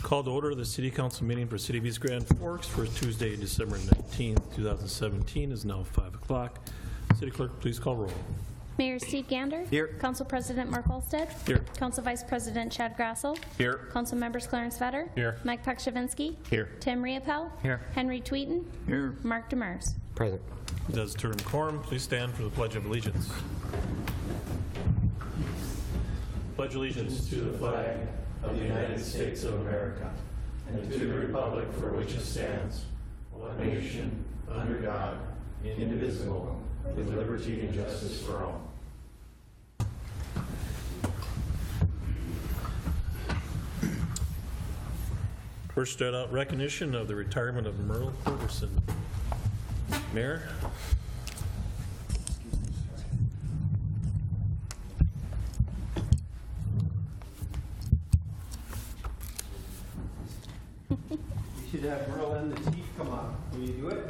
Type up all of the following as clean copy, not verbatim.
Call to order the City Council meeting for City of East Grand Forks for Tuesday, December 19th, 2017 is now 5 o'clock. City Clerk, please call roll. Mayor Steve Gander. Here. Council President Mark Olstead. Here. Council Vice President Chad Grassel. Here. Council Members Clarence Vetter. Here. Mike Pakshavinsky. Here. Tim Riopel. Here. Henry Tweeten. Here. Mark Demers. Present. Does term quorum, please stand for the Pledge of Allegiance. Pledge allegiance to the flag of the United States of America and to the republic for which it stands, one nation, under God, indivisible, with liberty and justice for all. First, start out recognition of the retirement of MERLE HOVERSON. Mayor? You should have Merle and the chief come on. Will you do it?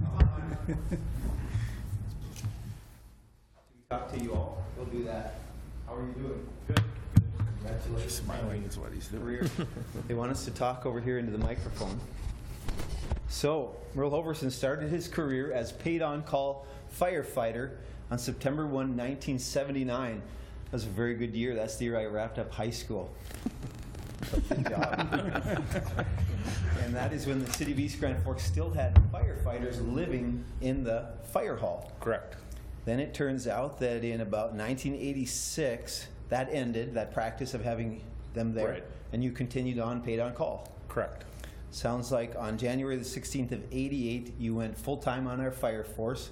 Come on. Talk to you all. We'll do that. How are you doing? Good. Congratulations. Smiling is what he's doing. They want us to talk over here into the microphone. So, Merle Hoverson started his career as paid-on-call firefighter on September 1, 1979. That was a very good year. That's the year I wrapped up high school. So good job. And that is when the City of East Grand Forks still had firefighters living in the fire hall. Correct. Then it turns out that in about 1986, that ended, that practice of having them there, Right. and you continued on paid on call. Correct. Sounds like on January the 16th of 88, you went full-time on our fire force,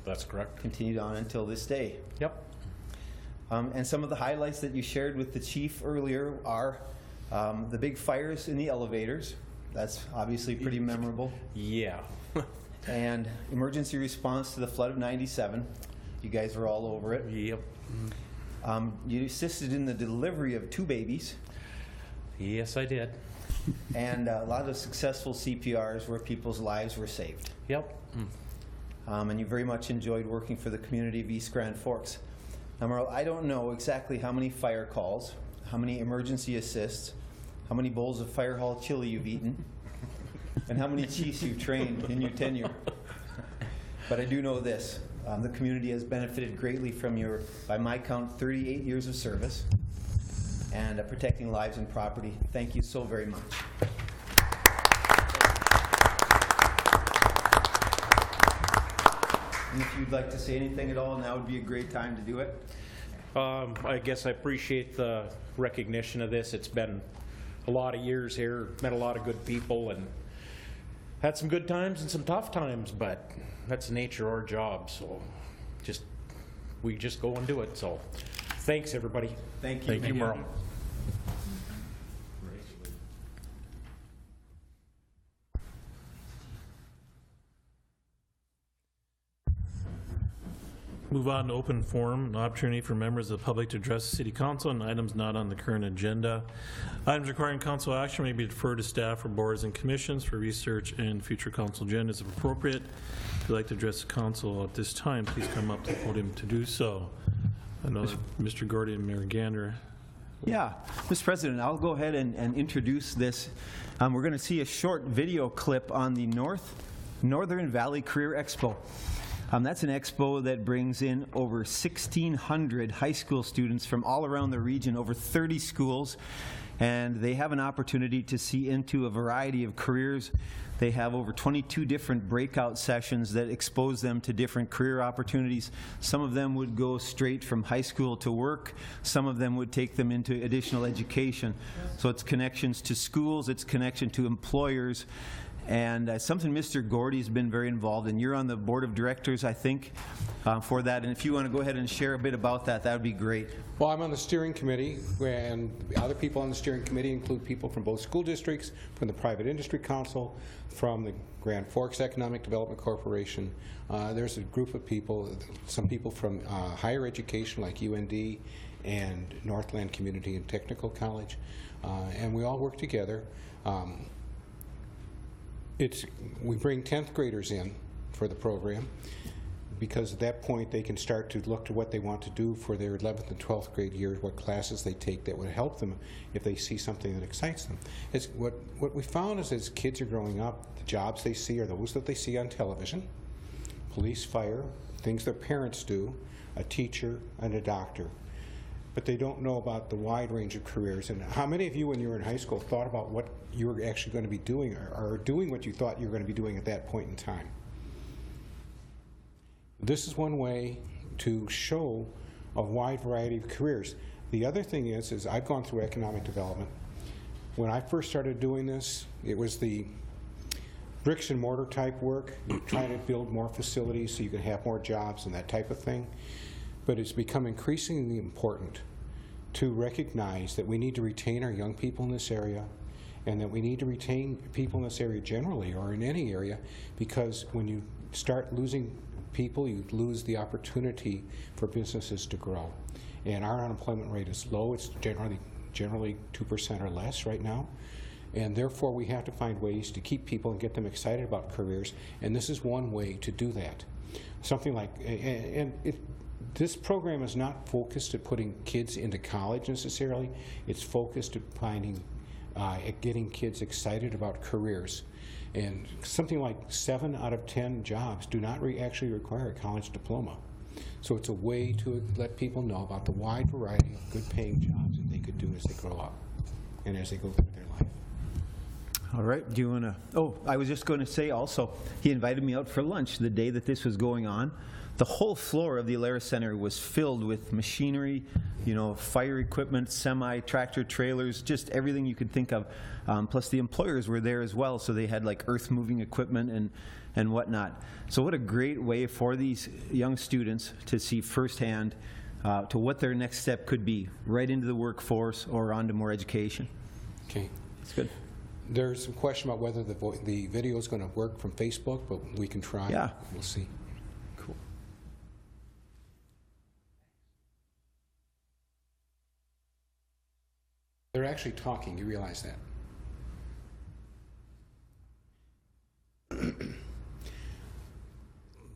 That's correct. continued on until this day. Yep. And some of the highlights that you shared with the chief earlier are the big fires in the elevators. That's obviously pretty memorable. Yeah. And emergency response to the flood of 97. You guys were all over it. Yep. You assisted in the delivery of 2 babies. Yes, I did. And a lot of successful CPRs where people's lives were saved. Yep. And you very much enjoyed working for the community of East Grand Forks. Now, Merle, I don't know exactly how many fire calls, how many emergency assists, how many bowls of fire hall chili you've eaten, and how many chiefs you've trained in your tenure. But I do know this. The community has benefited greatly from your, by my count, 38 years of service and protecting lives and property. Thank you so very much. And if you'd like to say anything at all, now would be a great time to do it. I guess I appreciate the recognition of this. It's been a lot of years here, met a lot of good people, and had some good times and some tough times, but that's the nature of our job, so we just go and do it. So thanks, everybody. Thank you. Thank you, Merle. Move on to open forum, an opportunity for members of the public to address the City Council on items not on the current agenda. Items requiring council action may be deferred to staff or boards and commissions for research and future council agendas if appropriate. If you'd like to address the council at this time, please come up to the podium to do so. I know that Mr. Gordy and Mayor Gander. Yeah, Mr. President, I'll go ahead and introduce this. We're going to see a short video clip on the Northern Valley Career Expo. That's an expo that brings in over 1,600 high school students from all around the region, over 30 schools, and they have an opportunity to see into a variety of careers. They have over 22 different breakout sessions that expose them to different career opportunities. Some of them would go straight from high school to work. Some of them would take them into additional education. So it's connections to schools, it's connection to employers, and something Mr. Gordy's been very involved in. You're on the board of directors, I think, for that. And if you want to go ahead and share a bit about that, that would be great. Well, I'm on the steering committee, and other people on the steering committee include people from both school districts, from the Private Industry Council, from the Grand Forks Economic Development Corporation. There's a group of people, some people from higher education like UND and Northland Community and Technical College, and we all work together. We bring 10th graders in for the program. because at that point they can start to look to what they want to do for their 11th and 12th grade years, what classes they take that would help them if they see something that excites them. What we found is as kids are growing up, the jobs they see are those that they see on television: police, fire, things their parents do, a teacher, and a doctor. But they don't know about the wide range of careers. And how many of you, when you were in high school, thought about what you were actually going to be doing, or doing what you thought you were going to be doing at that point in time? This is one way to show a wide variety of careers. The other thing is I've gone through economic development. When I first started doing this, it was the bricks and mortar type work, trying to build more facilities so you can have more jobs and that type of thing. But it's become increasingly important to recognize that we need to retain our young people in this area, and that we need to retain people in this area generally, or in any area, because when you start losing people, you lose the opportunity for businesses to grow. And our unemployment rate is low. It's generally 2% or less right now. And therefore, we have to find ways to keep people and get them excited about careers. And this is one way to do that. Something like, this program is not focused at putting kids into college necessarily. It's focused at at getting kids excited about careers. And something like 7 out of 10 jobs do not actually require a college diploma. So it's a way to let people know about the wide variety of good paying jobs that they could do as they grow up and as they go through their life. All right, do you want to, oh, I was just going to say also, he invited me out for lunch the day that this was going on. The whole floor of the Alara Center was filled with machinery, you know, fire equipment, semi-tractor trailers, just everything you could think of. Plus the employers were there as well, so they had like earth-moving equipment and whatnot. So what a great way for these young students to see firsthand to what their next step could be, right into the workforce or onto more education. Okay. That's good. There's some question about whether the video is going to work from Facebook, but we can try. Yeah. We'll see. Cool. They're actually talking. You realize that?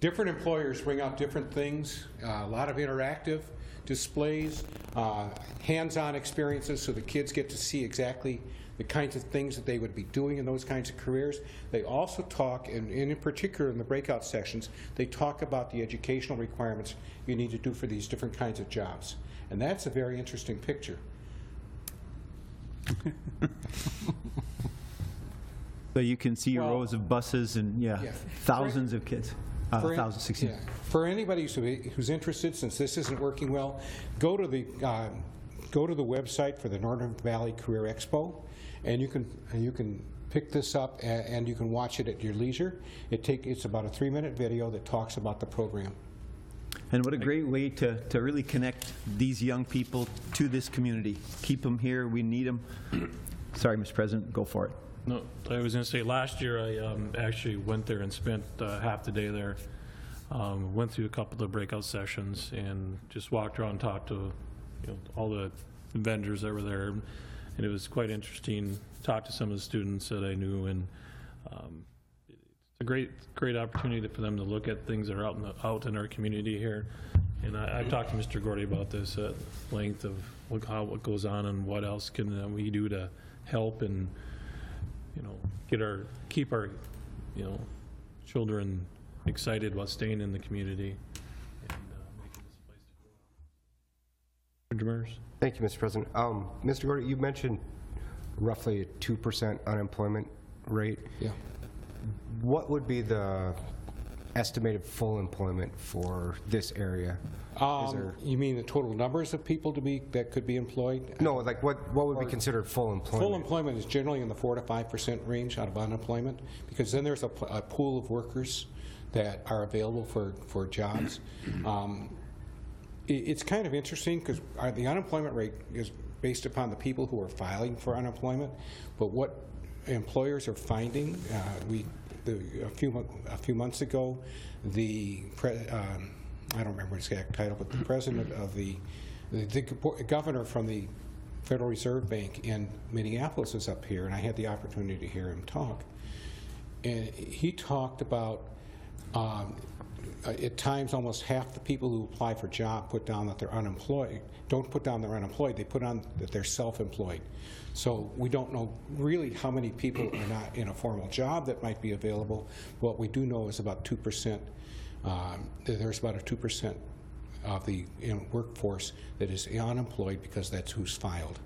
Different employers bring out different things, a lot of interactive displays, hands-on experiences so the kids get to see exactly the kinds of things that they would be doing in those kinds of careers. They also talk, and in particular in the breakout sessions, they talk about the educational requirements you need to do for these different kinds of jobs. And that's a very interesting picture. So you can see rows of buses and thousands of kids. For anybody who's interested, since this isn't working well, go to the website for the Northern Valley Career Expo, and you can pick this up and you can watch it at your leisure. It's about a 3-minute video that talks about the program. And what a great way to really connect these young people to this community. Keep them here. We need them. Sorry, Mr. President, go for it. No, I was going to say, last year I actually went there and spent half the day there. Went through a couple of the breakout sessions and just walked around and talked to all the vendors that were there. And it was quite interesting. Talked to some of the students that I knew, and it's a great opportunity for them to look at things that are out in our community here. And I've talked to Mr. Gordy about this at length of what goes on and what else can we do to help and keep our children excited about staying in the community and making this a place to grow up. Mr. Demers. Thank you, Mr. President. Mr. Gordy, you mentioned roughly a 2% unemployment rate. Yeah. What would be the estimated full employment for this area? You mean the total numbers of people that could be employed? No, like what would be considered full employment? Full employment is generally in the 4 to 5% range out of unemployment, because then there's a pool of workers that are available for jobs. It's kind of interesting because the unemployment rate is based upon the people who are filing for unemployment, but what employers are finding, a few months ago, I don't remember his exact title, but the president of the governor from the Federal Reserve Bank in Minneapolis is up here, and I had the opportunity to hear him talk. And he talked about At times, almost half the people who apply for job put down that they're unemployed. Don't put down they're unemployed, they put on that they're self-employed. So we don't know really how many people are not in a formal job that might be available. What we do know is about 2%, there's about a 2% of the workforce that is unemployed because that's who's filed.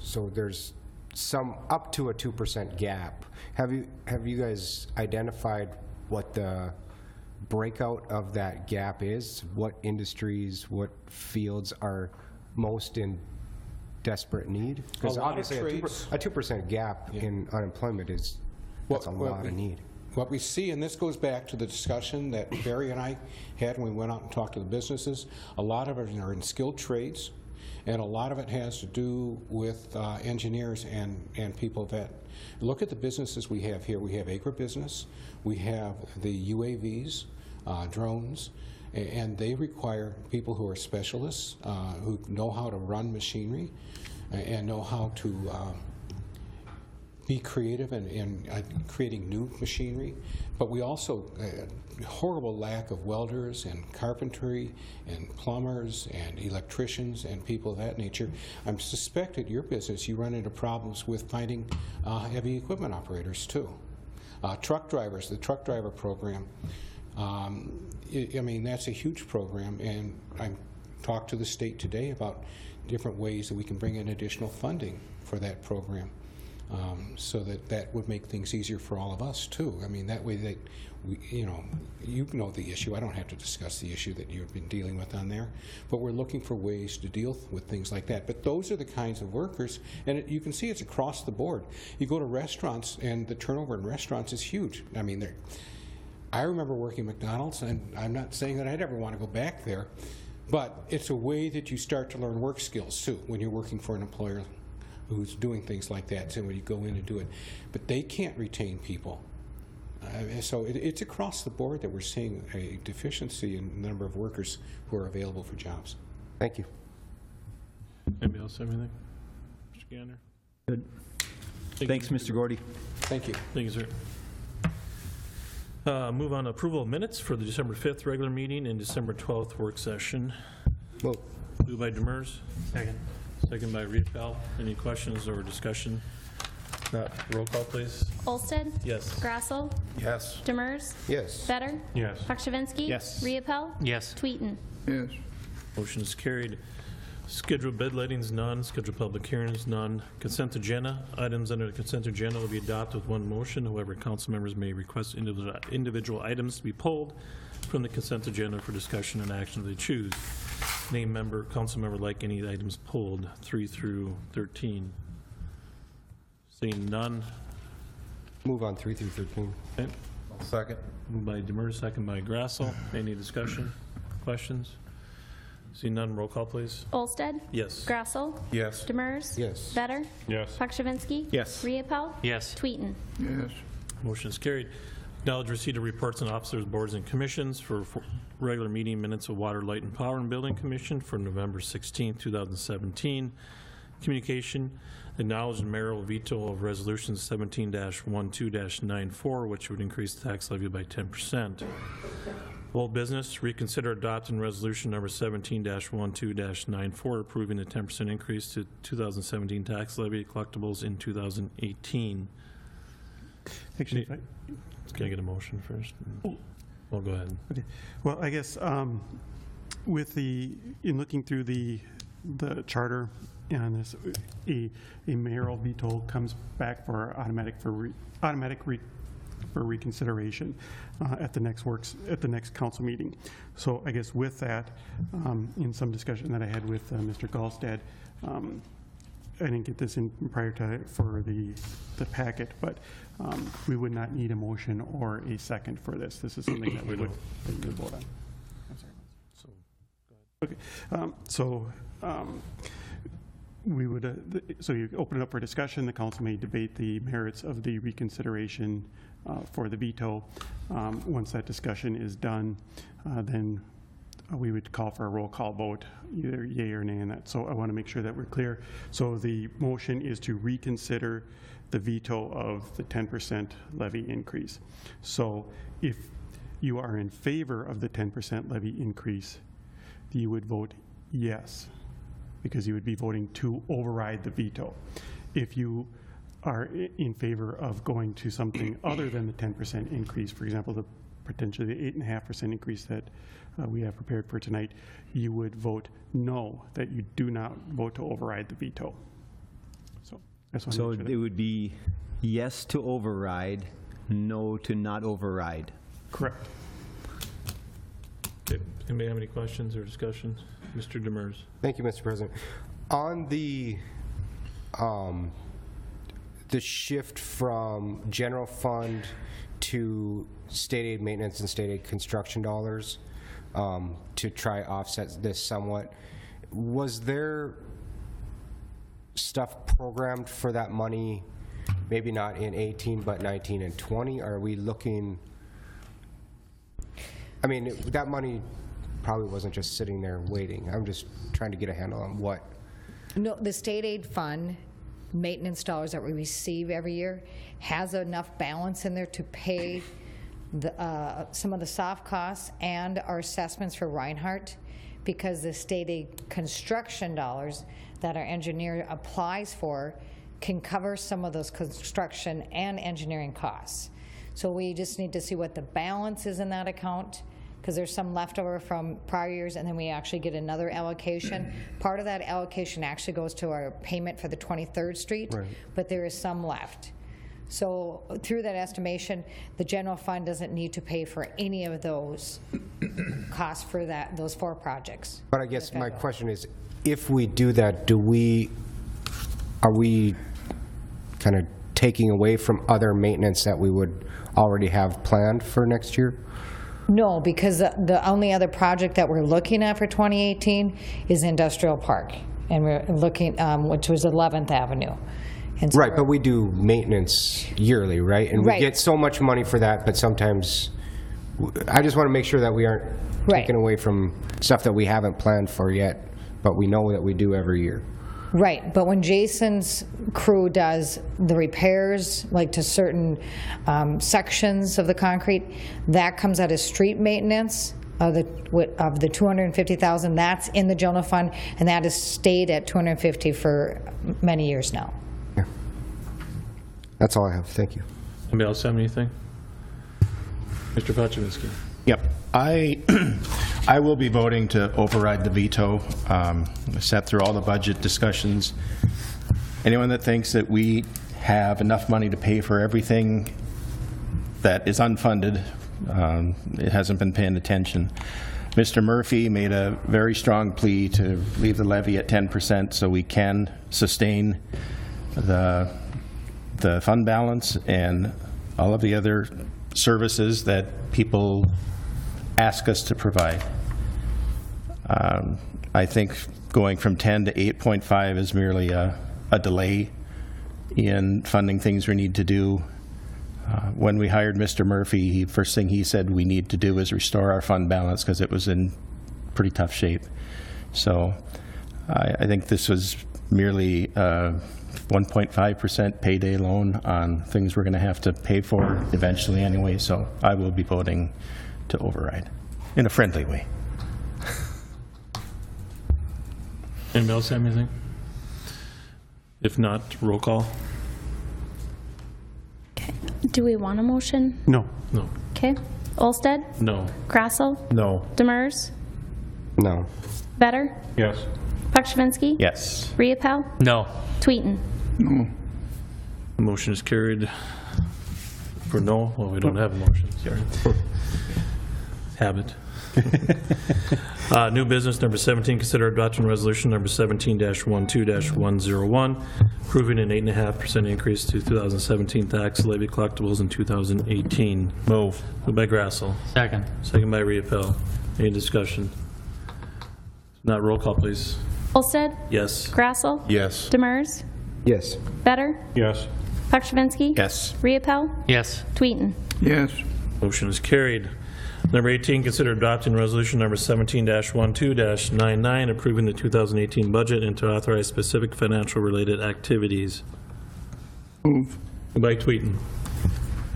So there's some up to a 2% gap. Have you guys identified what the breakout of that gap is? What industries, what fields are most in desperate need? Because obviously a 2% gap in unemployment that's a lot of need. What we see, and this goes back to the discussion that Barry and I had when we went out and talked to the businesses, a lot of it are in skilled trades, and a lot of it has to do with engineers and people that look at the businesses we have here. We have agribusiness, we have the UAVs, drones, and they require people who are specialists, who know how to run machinery and know how to be creative in creating new machinery. But we also horrible lack of welders and carpentry and plumbers and electricians and people of that nature. I suspect at your business you run into problems with finding heavy equipment operators too. Truck drivers, the truck driver program, I mean, that's a huge program, and I talked to the state today about different ways that we can bring in additional funding for that program. So that would make things easier for all of us too. I mean, that way that you know the issue. I don't have to discuss the issue that you've been dealing with on there, but we're looking for ways to deal with things like that. But those are the kinds of workers, and you can see it's across the board. You go to restaurants, and the turnover in restaurants is huge. I mean, I remember working at McDonald's, and I'm not saying that I'd ever want to go back there, but it's a way that you start to learn work skills too when you're working for an employer who's doing things like that, so when you go in and do it. But they can't retain people. So it's across the board that we're seeing a deficiency in the number of workers who are available for jobs. Thank you. Anybody else have anything? Mr. Gander? Good. Thanks, Mr. Gordy. Thank you. Thank you, sir. Move on to approval of minutes for the December 5th regular meeting and December 12th work session. Well, Moved by Demers. Second. Second by Riepel. Any questions or discussion? Not. Roll call, please. Olsted? Yes. Grassel? yes. Demers? Yes. Better? Yes. Pakshavinsky? Yes. Riepel? Yes. Tweeten? Yes. Motion is carried. Scheduled bid lettings, none. Scheduled public hearings, none. Consent agenda. Items under the consent agenda will be adopted with one motion. However, council members may request individual items to be pulled from the consent agenda for discussion and action if they choose. Name member, council member like any items pulled, 3 through 13. Seeing none. Move on 3 through 13. Okay. Second. Moved by Demers, second by Grassel. Any discussion? Questions? Seeing none, roll call, please. Olsted? Yes. Grassel? Yes. Demers? Yes. Better? Yes. Pakshavinsky? Yes. Riepel? Yes. Tweeten? Yes. Motion is carried. Acknowledge receipt of reports on officers, boards, and commissions for regular meeting minutes of Water, Light, and Power and Building Commission for November 16, 2017. Communication. Acknowledge the mayoral veto of Resolution 17-12-94, which would increase the tax levy by 10%. Old business, reconsider adopting resolution number 17-12-94, approving the 10% increase to 2017 tax levy collectibles in 2018. Actually, if I, Can I get a motion first? Well, go ahead. okay. Well, I guess with in looking through the charter and this, a mayoral veto comes back for automatic reconsideration at the next council meeting. So I guess with that, in some discussion that I had with Mr. Gallstad, I didn't get this in prior to for the packet, but we would not need a motion or a second for this. This is something that we would vote on. I'm sorry. Okay. We would, so you open it up for discussion. The council may debate the merits of the reconsideration for the veto. Once that discussion is done, then we would call for a roll call vote, either yea or nay on that. So I want to make sure that we're clear. So the motion is to reconsider the veto of the 10% levy increase. So if you are in favor of the 10% levy increase, you would vote yes, because you would be voting to override the veto. If you are in favor of going to something other than the 10% increase, for example, the potentially the 8.5% increase that we have prepared for tonight, you would vote no, that you do not vote to override the veto. So that's what So it would be yes to override, no to not override. correct. Okay. Anybody have any questions or discussions? Mr. Demers. Thank you, Mr. President. On the shift from general fund to state aid maintenance and state aid construction dollars to try offset this somewhat, was there stuff programmed for that money, maybe not in 18, but 19 and 20? Are we looking, I mean, that money probably wasn't just sitting there waiting. I'm just trying to get a handle on what. No, the state aid fund maintenance dollars that we receive every year has enough balance in there to pay the, some of the soft costs and our assessments for Reinhardt, because the state aid construction dollars that our engineer applies for can cover some of those construction and engineering costs. So we just need to see what the balance is in that account, because there's some leftover from prior years, and then we actually get another allocation. Part of that allocation actually goes to our payment for the 23rd Street, Right. but there is some left. So through that estimation, the general fund doesn't need to pay for any of those costs for that, those 4 projects. But I guess my question is, if we do that, are we kind of taking away from other maintenance that we would already have planned for next year? No, because the only other project that we're looking at for 2018 is Industrial Park, and we're looking, which was 11th Avenue. And so Right, but we do maintenance yearly, right? And we Right. get so much money for that, but sometimes, I just want to make sure that we aren't Right. taking away from stuff that we haven't planned for yet, but we know that we do every year. Right, but when Jason's crew does the repairs, like to certain sections of the concrete, that comes out of street maintenance of the 250,000. That's in the general fund, and that has stayed at 250 for many years now. That's all I have. Thank you. Anybody else have anything? Mr. Pachivinsky. Yep. I will be voting to override the veto. I sat through all the budget discussions. Anyone that thinks that we have enough money to pay for everything that is unfunded, it hasn't been paying attention. Mr. Murphy made a very strong plea to leave the levy at 10% so we can sustain the fund balance and all of the other services that people ask us to provide. I think going from 10 to 8.5 is merely a delay in funding things we need to do. When we hired Mr. Murphy, first thing he said we need to do is restore our fund balance because it was in pretty tough shape. So I think this was merely 1.5% payday loan on things we're going to have to pay for eventually anyway, so I will be voting to override in a friendly way. Anybody else have anything? If not, roll call. Do we want a motion? No. No. Okay. Olsted? No. Grassel? No. Demers? No. Vetter? Yes. Pakshavinsky? Yes. Riepel? No. Tweeten? The motion is carried for no. Well, we don't have a motion. Sorry. Habit. New business number 17, consider adopting resolution number 17-12-101, approving an 8.5% increase to 2017 tax levy collectibles in 2018. Moved by Grassel. Second. Second by Riepel. Any discussion? Not roll call, please. Olsted? Yes. Grassel? Yes. Demers? Yes. Vetter? Yes. Pakshavinsky? Yes. Riepel? Yes. Tweeten? Yes. Motion is carried. Number 18, consider adopting resolution number 17-12-99, approving the 2018 budget and to authorize specific financial related activities. Move. By Tweeten.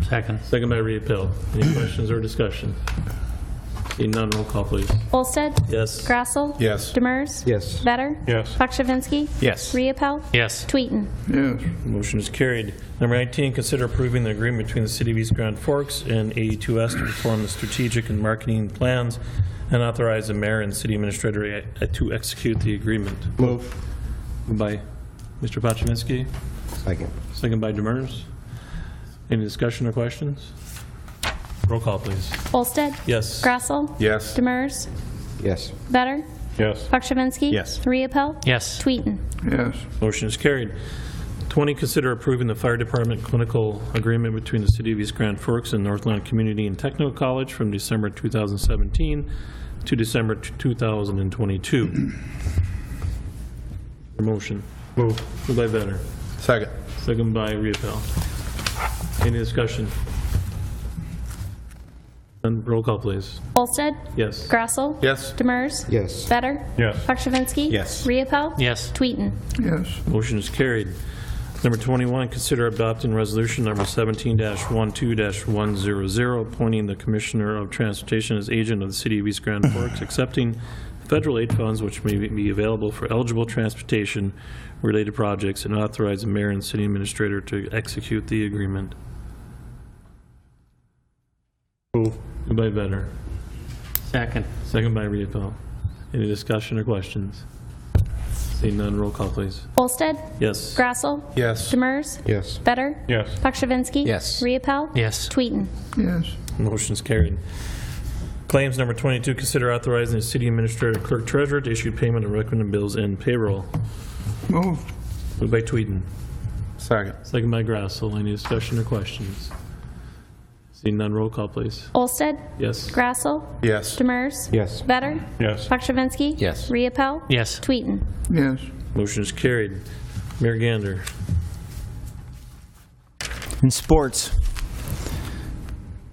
Second. Second by Reapel. Any questions or discussion? Seeing none, roll call, please. Olsted. Yes. Grassel. Yes. Demers. Yes. Better. Yes. Pakshavinsky. Yes. Riepel. Yes. Tweeten. Motion is carried. Number 19, consider approving the agreement between the City of East Grand Forks and 82S to perform the strategic and marketing plans and authorize the mayor and city administrator to execute the agreement. Move. Moved by Mr. Pachivinsky, Second. second by Demers. Any discussion or questions? Roll call, please. Olsted. Yes. Grassel. Yes. Demers. Yes. Better. Yes. Pakshavinsky. Yes. Riepel. Yes. Tweeten. Motion is carried. 20, consider approving the fire department clinical agreement between the City of East Grand Forks and Northland Community and Technical College from December 2017 to December 2022. Motion. Moved by Vetter. Second. Second by Riepel. Any discussion? And roll call, please. Olsted. Yes. Grassel. Yes. Demers. Yes. Better. Yes. Pakshavinsky. Yes. Riepel. Yes. Tweeten. Motion is carried. Number 21, consider adopting resolution number 17-12-100, appointing the Commissioner of Transportation as agent of the City of East Grand Forks, accepting federal aid funds which may be available for eligible transportation-related projects, and authorize the mayor and city administrator to execute the agreement. Moved by Vetter. Second. Second by Riepel. Any discussion or questions? Seeing none, roll call, please. Olsted. Yes. Grassel. Yes. Demers. Yes. Better. Yes. Pakshavinsky. Yes. Riepel. Yes. Tweeten. Motion's carried. Claims number 22, consider authorizing the city administrator clerk treasurer to issue payment of recommended bills and payroll. Moved by Tweeden. Second. Second by Grassel. Any discussion or questions? Seeing none, roll call, please. Olsted. Yes. Grassel. Yes. Demers. Yes. Better. Yes. Pakshavinsky. Yes. Riepel. Yes. Tweeten. Motion is carried. Mayor Gander. In sports,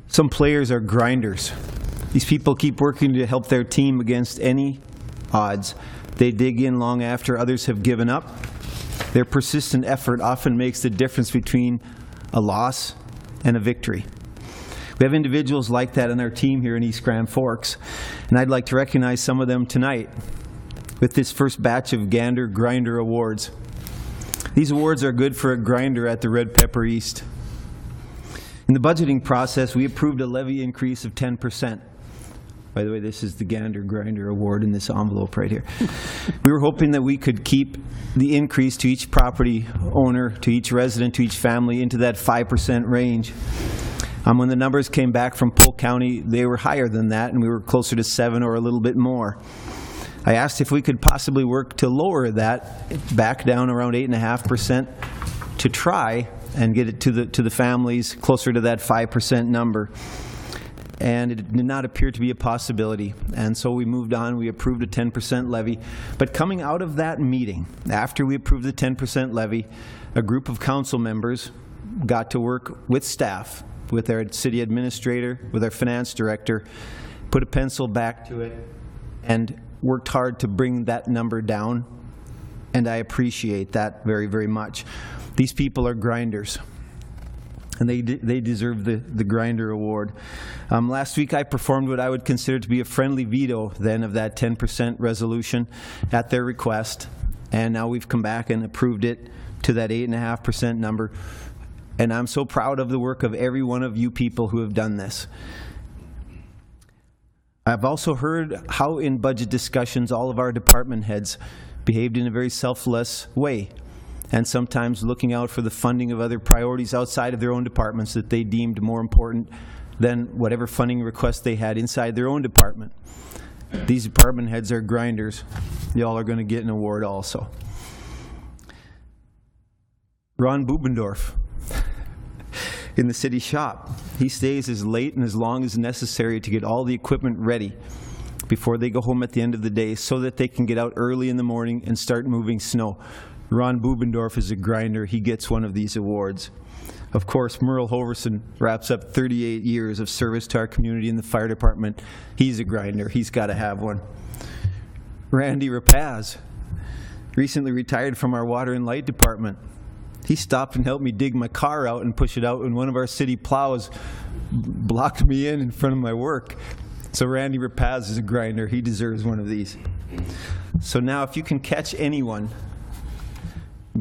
some players are grinders. These people keep working to help their team against any odds. They dig in long after others have given up. Their persistent effort often makes the difference between a loss and a victory. We have individuals like that in our team here in East Grand Forks, and I'd like to recognize some of them tonight with this first batch of Gander Grinder Awards. These awards are good for a grinder at the Red Pepper East. In the budgeting process, we approved a levy increase of 10%. By the way, this is the Gander Grinder Award in this envelope right here. We were hoping that we could keep the increase to each property owner, to each resident, to each family into that 5% range. When the numbers came back from Polk County, they were higher than that, and we were closer to 7 or a little bit more. I asked if we could possibly work to lower that back down around 8.5% to try and get it to the families closer to that 5% number. And it did not appear to be a possibility. And so we moved on. We approved a 10% levy. But coming out of that meeting, after we approved the 10% levy, a group of council members got to work with staff, with our city administrator, with our finance director, put a pencil back to it, and worked hard to bring that number down. And I appreciate that very, very much. These people are grinders, and they deserve the Grinder Award. Last week I performed what I would consider to be a friendly veto then of that 10% resolution at their request, and now we've come back and approved it to that 8.5% number. And I'm so proud of the work of every one of you people who have done this. I've also heard how in budget discussions all of our department heads behaved in a very selfless way, and sometimes looking out for the funding of other priorities outside of their own departments that they deemed more important than whatever funding requests they had inside their own department. These department heads are grinders. Y'all are going to get an award also. Ron Bubendorf in the city shop. He stays as late and as long as necessary to get all the equipment ready before they go home at the end of the day so that they can get out early in the morning and start moving snow. Ron Bubendorf is a grinder. He gets one of these awards. Of course, MERLE Hoverson wraps up 38 years of service to our community in the fire department. He's a grinder. He's got to have one. Randy Rapaz recently retired from our water and light department. He stopped and helped me dig my car out and push it out when one of our city plows blocked me in front of my work. So Randy Rapaz is a grinder. He deserves one of these. So now if you can catch anyone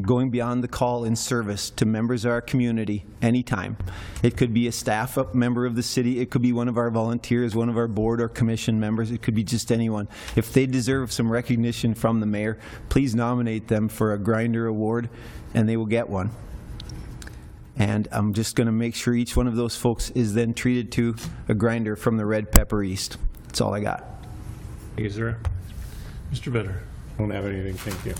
going beyond the call in service to members of our community anytime. It could be a staff member of the city, it could be one of our volunteers, one of our board or commission members, it could be just anyone. If they deserve some recognition from the mayor, please nominate them for a Grinder Award and they will get one. And I'm just going to make sure each one of those folks is then treated to a grinder from the Red Pepper East. That's all I got. Thank you, sir. Mr. Vetter. Don't have anything, thank you.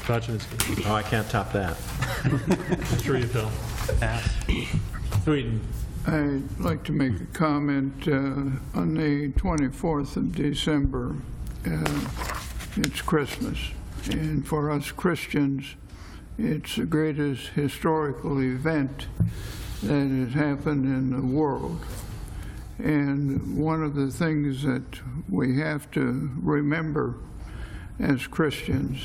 Baczynski. Oh, I can't top that. Mr. Retail. Sweden. I'd like to make a comment on the 24th of December. It's Christmas, and for us Christians, it's the greatest historical event that has happened in the world. And one of the things that we have to remember as Christians,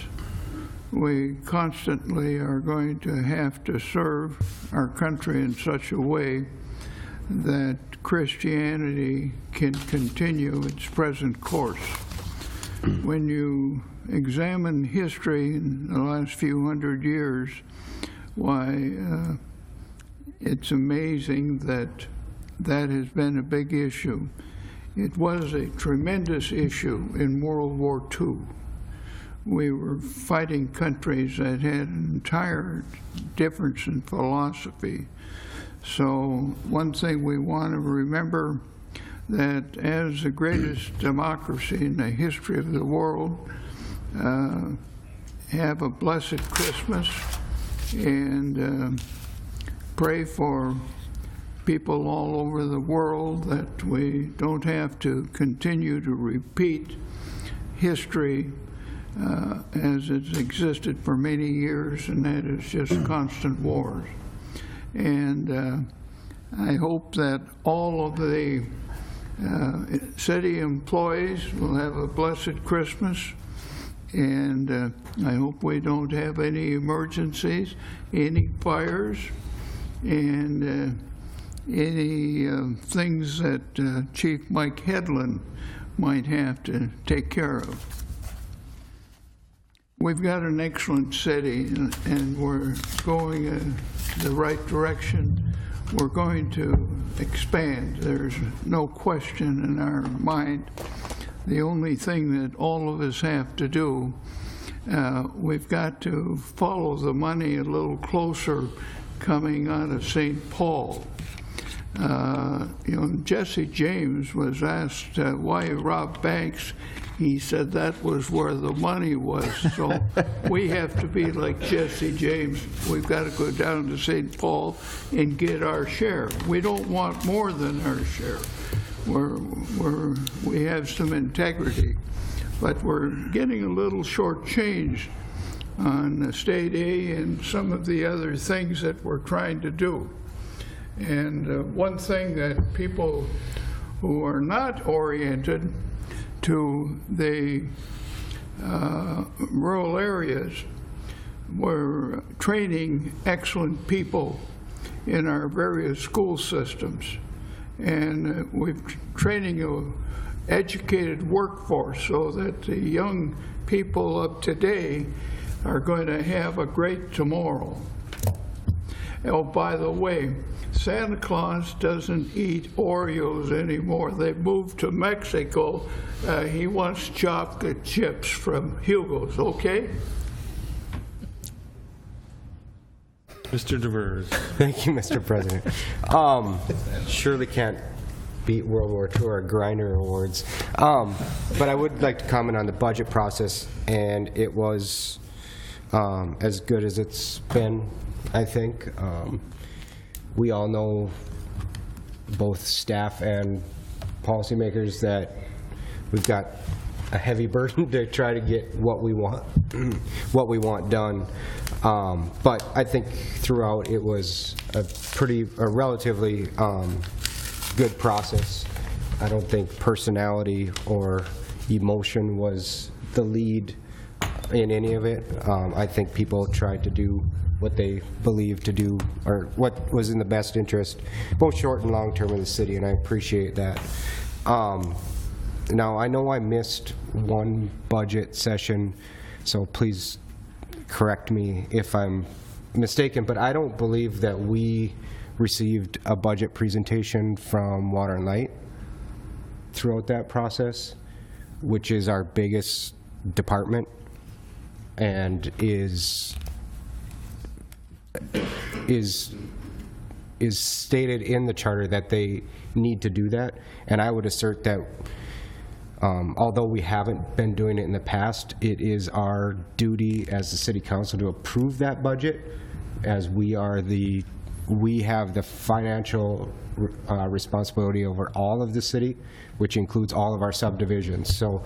we constantly are going to have to serve our country in such a way that Christianity can continue its present course. When you examine history in the last few hundred years, why, it's amazing that that has been a big issue. It was a tremendous issue in World War II. We were fighting countries that had an entire difference in philosophy. So one thing we want to remember, that as the greatest democracy in the history of the world, have a blessed Christmas and pray for people all over the world that we don't have to continue to repeat history as it's existed for many years, and that is just constant wars. And I hope that all of the city employees will have a blessed Christmas, and I hope we don't have any emergencies, any fires, and any things that Chief Mike Hedlund might have to take care of. We've got an excellent city, and we're going in the right direction. We're going to expand. There's no question in our mind. The only thing that all of us have to do, we've got to follow the money a little closer coming out of St. Paul. You know, Jesse James was asked why he robbed banks. He said that was where the money was. So we have to be like Jesse James. We've got to go down to St. Paul and get our share. We don't want more than our share. We have some integrity, but we're getting a little shortchanged on state aid and some of the other things that we're trying to do. And one thing that people who are not oriented to the rural areas, we're training excellent people in our various school systems. And we're training an educated workforce so that the young people of today are going to have a great tomorrow. Oh, by the way, Santa Claus doesn't eat Oreos anymore. They moved to Mexico. He wants chocolate chips from Hugo's, okay? Mr. DeVers. Thank you, Mr. President. Surely can't beat World War II or Grinder Awards. But I would like to comment on the budget process, and it was as good as it's been, I think. We all know, both staff and policymakers, that we've got a heavy burden to try to get what we want, done. But I think throughout it was a relatively good process. I don't think personality or emotion was the lead in any of it. I think people tried to do what they believed to do, or what was in the best interest, both short and long term of the city, and I appreciate that. Now, I know I missed one budget session, so please correct me if I'm mistaken, but I don't believe that we received a budget presentation from Water and Light throughout that process, which is our biggest department and is stated in the charter that they need to do that. And I would assert that although we haven't been doing it in the past, it is our duty as the city council to approve that budget, as we have the financial responsibility over all of the city, which includes all of our subdivisions. So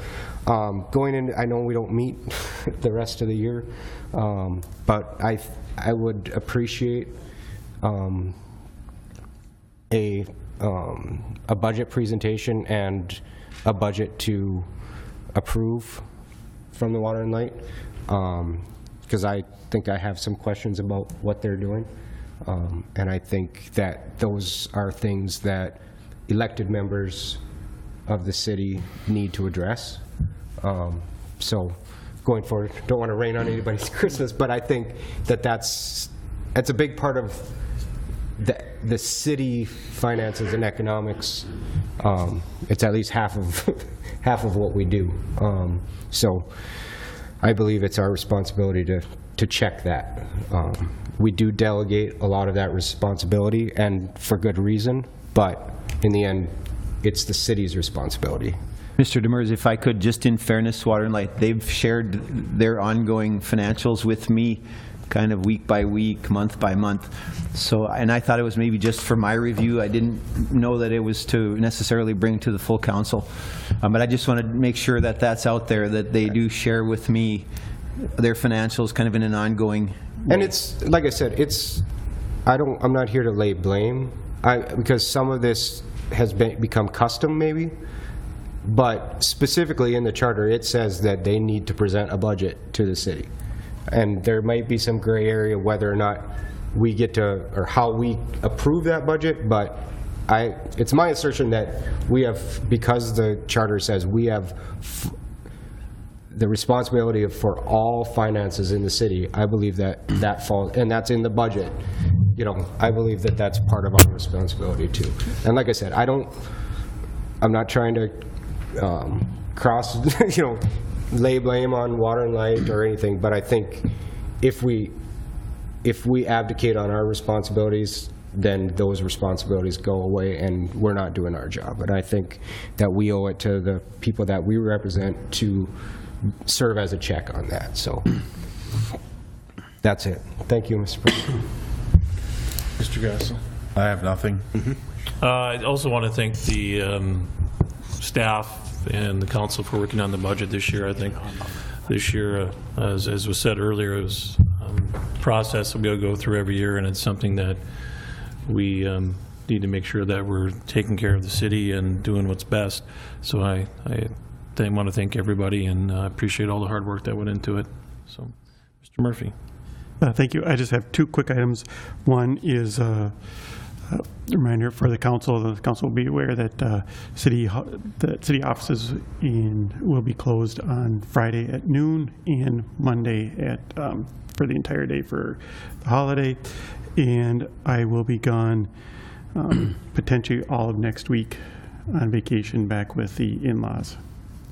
going in, I know we don't meet the rest of the year, but I would appreciate a budget presentation and a budget to approve from the Water and Light, because I think I have some questions about what they're doing. And I think that those are things that elected members of the city need to address. So going forward, don't want to rain on anybody's Christmas, but I think that that's a big part of the city finances and economics. It's at least half of what we do. So I believe it's our responsibility to check that. We do delegate a lot of that responsibility, and for good reason, but in the end, it's the city's responsibility. Mr. Demers, if I could, just in fairness, Water and Light, they've shared their ongoing financials with me kind of week by week, month by month. So, and I thought it was maybe just for my review. I didn't know that it was to necessarily bring to the full council. But I just want to make sure that that's out there, that they do share with me their financials kind of in an ongoing way. And it's, like I said, I'm not here to lay blame, because some of this has become custom maybe, but specifically in the charter, it says that they need to present a budget to the city. And there might be some gray area whether or not we get to, or how we approve that budget, but it's my assertion that we have, because the charter says we have the responsibility for all finances in the city. I believe that falls, and that's in the budget. You know, I believe that that's part of our responsibility too. And like I said, I'm not trying to lay blame on Water and Light or anything, but I think if we abdicate on our responsibilities, then those responsibilities go away and we're not doing our job. And I think that we owe it to the people that we represent to serve as a check on that. So that's it. Thank you, Mr. President. Mr. Gassel. I have nothing. I also want to thank the staff and the council for working on the budget this year. I think this year, as was said earlier, it was a process that we'll go through every year, and it's something that we need to make sure that we're taking care of the city and doing what's best. So I want to thank everybody, and I appreciate all the hard work that went into it. So, Mr. Murphy. Thank you. I just have two quick items. One is a reminder for the council. The council will be aware that city offices will be closed on Friday at noon and Monday for the entire day for the holiday. And I will be gone potentially all of next week on vacation back with the in-laws.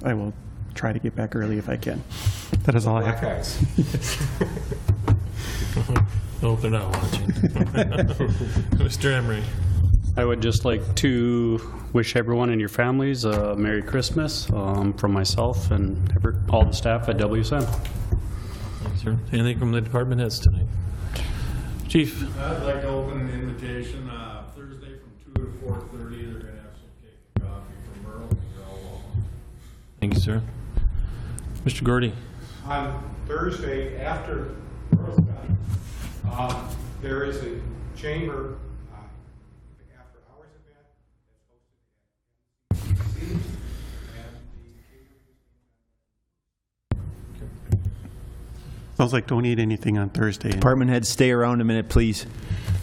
I will try to get back early if I can. That is all I have. I hope they're not watching. Mr. Emery. I would just like to wish everyone and your families a Merry Christmas from myself and all the staff at WSM. Thanks, sir. Anything from the department heads tonight? Chief. I'd like to open an invitation Thursday from 2 to 4:30. They're going to have some cake and coffee from MERLE. You're all welcome. Thank you, sir. Mr. Gordy. On Thursday, after MERLE's done, there is a chamber after-hours event that's hosted at Sounds like don't eat anything on Thursday. Department heads, stay around a minute, please.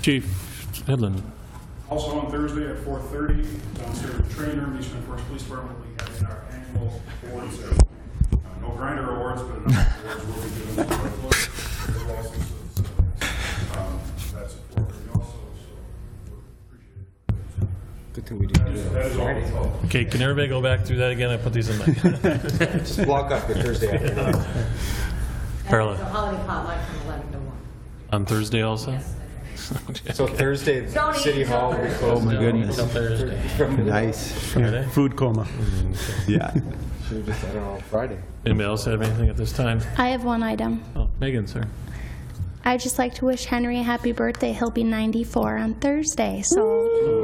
Chief Hedlund. Also on Thursday at 4:30, downstairs at the train room, East Grand Forks Police Department will be having our annual awards ceremony. No grinder awards, but enough awards will be given to our employees. That's at 4:30 also, so appreciate it. Good thing we didn't do That that is on Friday. all. Okay, can everybody go back through that again? I put these in my. Just block off your Thursday afternoon. Perla. It's a holiday potluck from 11 to 1. On Thursday also? So Thursday, City Hall will be closed. Oh, my goodness. Until Thursday. Nice. Friday? Food coma. Yeah. Should have just done it on Friday. Anybody else have anything at this time? I have one item. Oh, Megan, sir. I'd just like to wish Henry a happy birthday. He'll be 94 on Thursday, so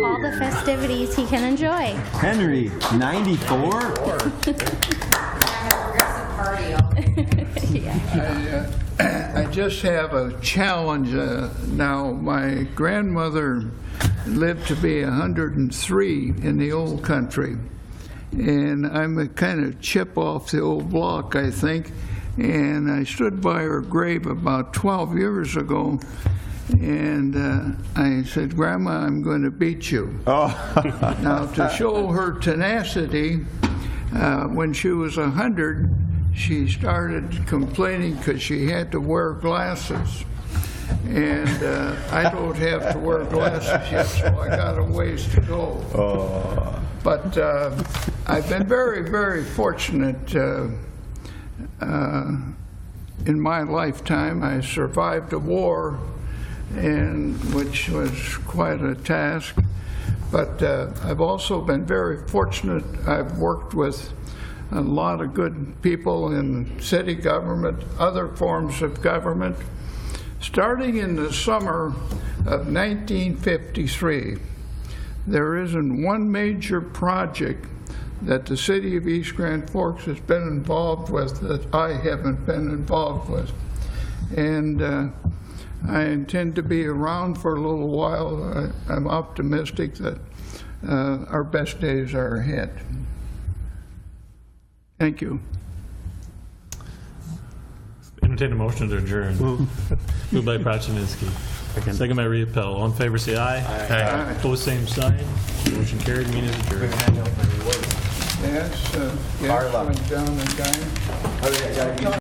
all the festivities he can enjoy. Henry, 94? I just have a challenge now. My grandmother lived to be 103 in the old country, and I'm a kind of chip off the old block, I think. And I stood by her grave about 12 years ago, and I said, "Grandma, I'm going to beat you." Oh. Now, to show her tenacity, when she was 100, she started complaining because she had to wear glasses. And I don't have to wear glasses yet, so I got a ways to go. Oh. But I've been very, very fortunate in my lifetime. I survived a war, and which was quite a task. But I've also been very fortunate. I've worked with a lot of good people in city government, other forms of government. Starting in the summer of 1953, there isn't one major project that the city of East Grand Forks has been involved with that I haven't been involved with. And I intend to be around for a little while. I'm optimistic that our best days are ahead. Thank you. Entertain a motion to adjourn. Moved by Prachinsky. Second by Repel. All in favor, say aye. Aye. Opposed, same sign. Motion carried. Meeting is adjourned. Yes, went down and down.